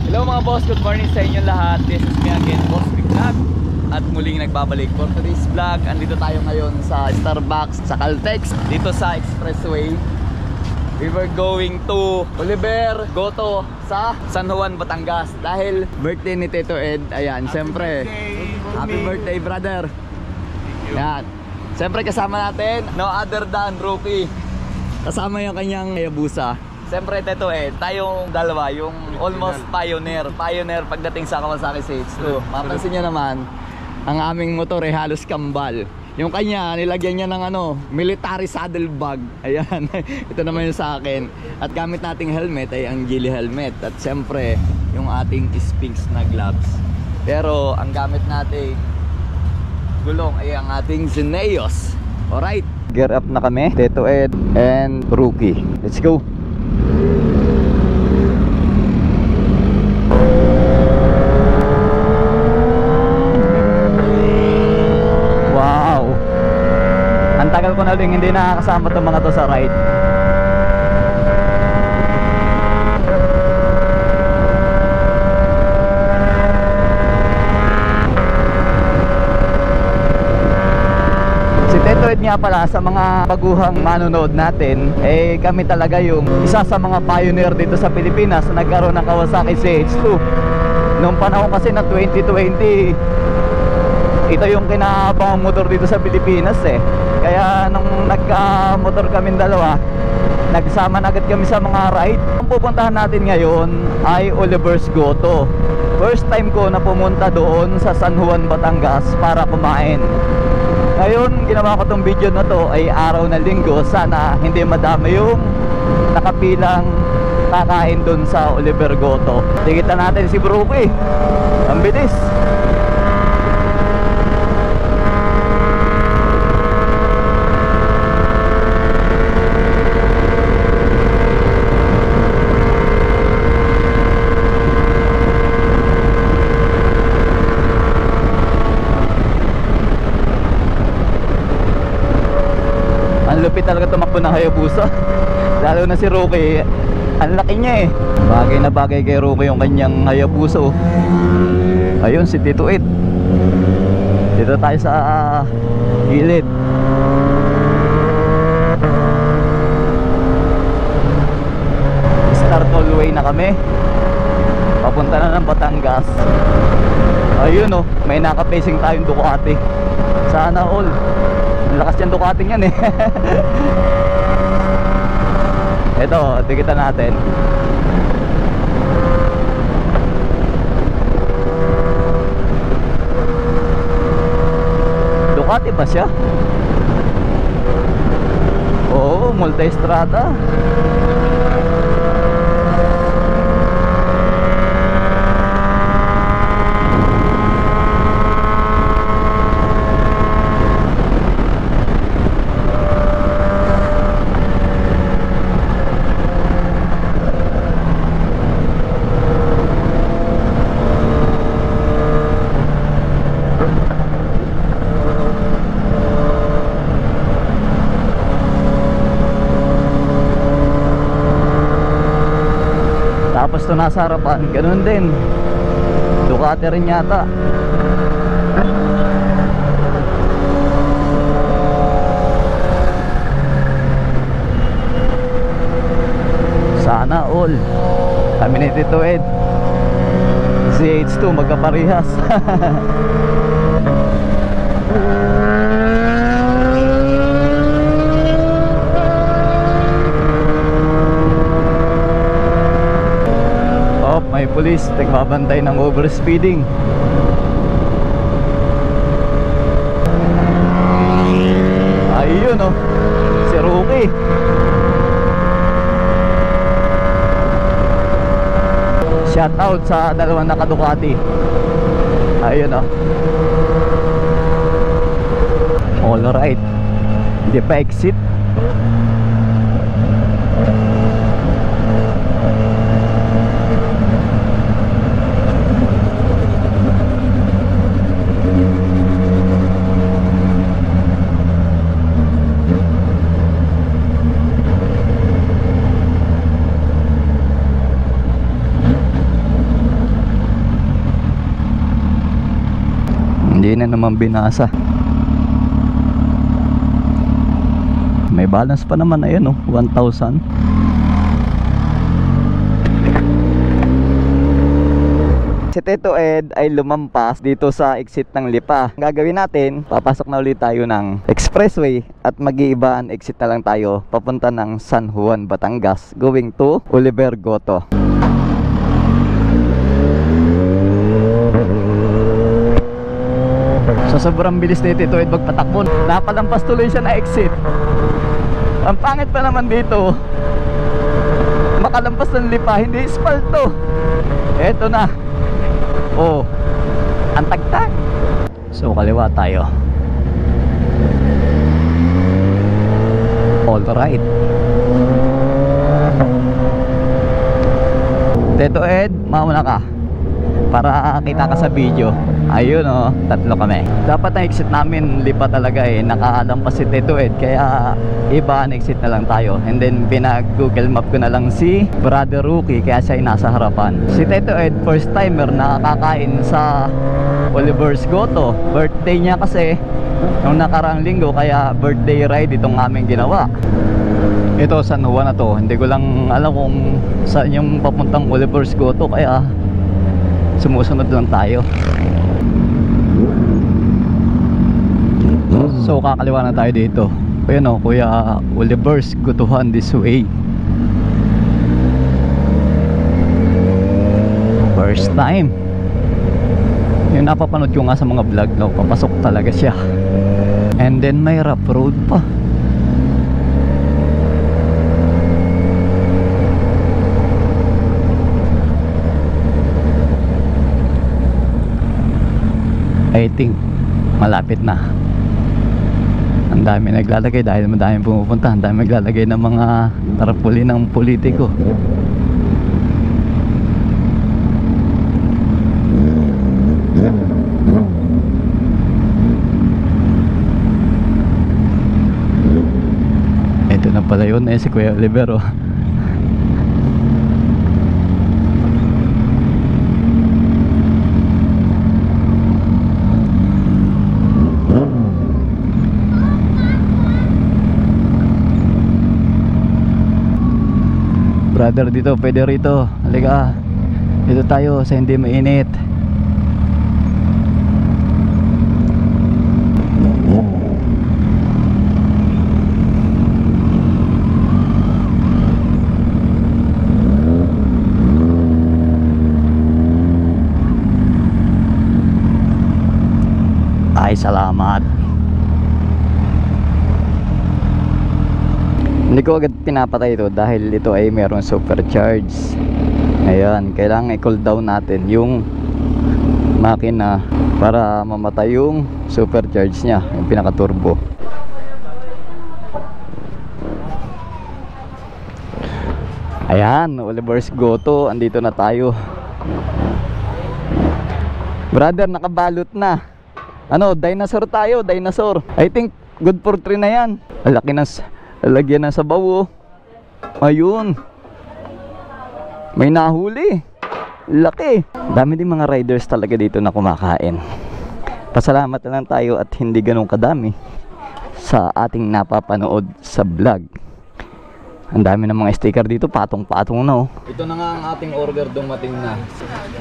Hello mga boss, good morning sa inyo lahat. This is me again, Boss Big Vlog. At muling nagbabalik for today's vlog. Andito tayo ngayon sa Starbucks sa Caltex, dito sa Expressway. We were going to Oliver Goto sa San Juan, Batangas. Dahil birthday ni Tito Ed. Ayan, siyempre. Happy birthday, brother. Yan. Siyempre kasama natin, no other than Rookie. Kasama yung kanyang Hayabusa. Siyempre Tito Ed, tayong dalawa, yung almost pioneer pagdating sa Kawasaki CH2. Mapansin nyo naman, ang aming motor ay halos kambal. Yung kanya, nilagyan niya ng military saddle bag. Ayan, ito naman yung sa akin. At gamit nating helmet ay ang Geely helmet. At siyempre, yung ating Sphinx na gloves. Pero ang gamit nating gulong ay ang ating Zeneos. Alright, gear up na kami, Tito Ed and Rookie. Let's go! Wow! Ang tagal ko na rin hindi nakakasama itong mga to sa ride. Tito Ed nga pala, sa mga baguhang manonood natin, eh kami talaga yung isa sa mga pioneer dito sa Pilipinas na nagkaroon ng Kawasaki CH2. Noong panahon kasi ng 2020, ito yung kinabang motor dito sa Pilipinas eh. Kaya nung nagka-motor kami dalawa, nagsama na agad kami sa mga ride. Ang pupuntahan natin ngayon ay Oliver's Goto. First time ko na pumunta doon sa San Juan, Batangas para kumain. Ngayon, ginawa ko tong video na to ay araw na linggo. Sana hindi madami yung nakapilang kakain dun sa Oliver Goto. Tikitan natin si Brookie. Ang bilis. Lupit talaga tumakbo ng Hayabusa. Lalo na si Rookie, ang laki niya eh. Bagay na bagay kay Rookie yung kanyang Hayabusa oh. Ayun si Tito Ed. Dito tayo sa gilid. Start all way na kami. Papunta na ng Batangas. Ayun oh, may naka-facing tayong Ducati. Sana all. Lakas yung Ducating yan eh. Ito, tikitan natin. Ducati ba siya? Oo, multi-strada. Tapos ito nasa harapan, ganun din. Ducati rin yata. Sana all. Kami ni Tito Ed CH2 magkaparihas. May pulis, nagbabantay ng overspeeding. Ayun oh, si Rookie. Shout out sa dalawang naka-Ducati. Ayun oh. All right. Hindi pa exit. Hindi na naman binasa. May balance pa naman, ayun, 1,000. Si Tito Ed ay lumampas dito sa exit ng Lipa. Ang gagawin natin, papasok na ulit tayo ng expressway at mag-iibaan exit na lang tayo papunta ng San Juan, Batangas, going to Oliver Goto. So sobrang bilis ni Tito Ed magpatakbo. Napalampas tuloy siya na exit. Ang pangit pa naman dito, makalampas ng Lipa, hindi espalto. Eto na. Oh, ang tagtag. So kaliwa tayo. All right. Tito Ed, mauna ka para kita ka sa video. Ayun, oh, tatlo kami. Dapat ang exit namin Lipa talaga eh. Nakalampas si Tito Ed, kaya iba ang exit na lang tayo. And then pinag-google map ko na lang si Brother Rookie, kaya siya ay nasa harapan. Si Tito Ed, first timer na nakakain sa Oliver's Goto. Birthday niya kasi nung nakaraang linggo, kaya birthday ride itong aming ginawa. Ito, San Juan na to. Hindi ko lang alam kung saan yung papuntang Oliver's Goto, kaya sumusunod lang tayo. So kakaliwa na tayo dito. Ayun o, Kuya Oliver's Gotohan this way. First time. Yung napapanood ko nga sa mga vlog, no, papasok talaga siya. And then may rough road pa. I think malapit na. Ang dami naglalagay dahil madaming pumupunta. Ang dami naglalagay ng mga tarpaulin ng politiko. Ito na pala yun, si Kuya Olivero. Brother, dito, pwede rito. Halika, dito tayo sa hindi mainit. Ay, salamat. Hindi ko agad pinapatay ito dahil ito ay mayroong supercharge. Ayan, kailangan i-cool down natin yung makina para mamatay yung supercharge nya, yung pinaka turbo. Ayan, Oliver's Goto, andito na tayo. Brother, nakabalot na. Ano, dinosaur tayo, dinosaur. I think good for 3 na yan. Laki ng lagyan ng sabaw, oh. Ayun, may nahuli. Laki. Dami din mga riders talaga dito na kumakain. Pasalamat na lang tayo at hindi ganun kadami sa ating napapanood sa vlog. Ang dami ng mga sticker dito, patong-patong na, oh. Ito na nga ang ating order, dumating na.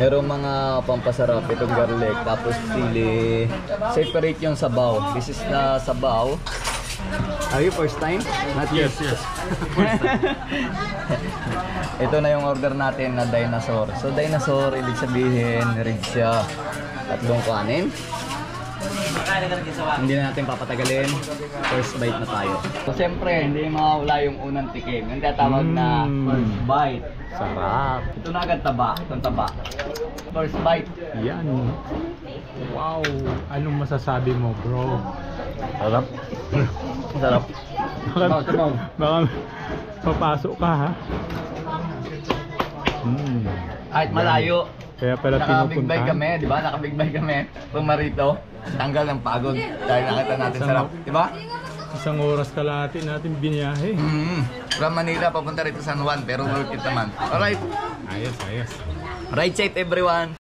Merong mga pampasarap, itong garlic, tapos sili. Separate yung sabaw. This is the sabaw. Are you first time? Not yet. Yes. First time. Ito na yung order natin na dinosaur. So dinosaur, ibig sabihin, rig siya. Tatlong kanin. Hindi na natin papatagalin. First bite na tayo. So siyempre, hindi mawala yung unang tikim. Yung tatawag na first bite. Sarap. Ito na agad taba. Itong taba. First bite. Yan. Wow. Anong masasabi mo, bro? Sarap. Sarap. Baka papasok ka, ha? Kahit malayo. Kaya pala Naka-big bike pinupuntahan. kami, di ba? Naka-big bike kami. Pumarito. Tanggal ng pagod. Dahil nakita natin sarap. Di ba? Isang oras kalahati natin biniyahe. From Manila, papunta rito San Juan. Pero worth it naman. Alright. Ayos. Ride safe everyone.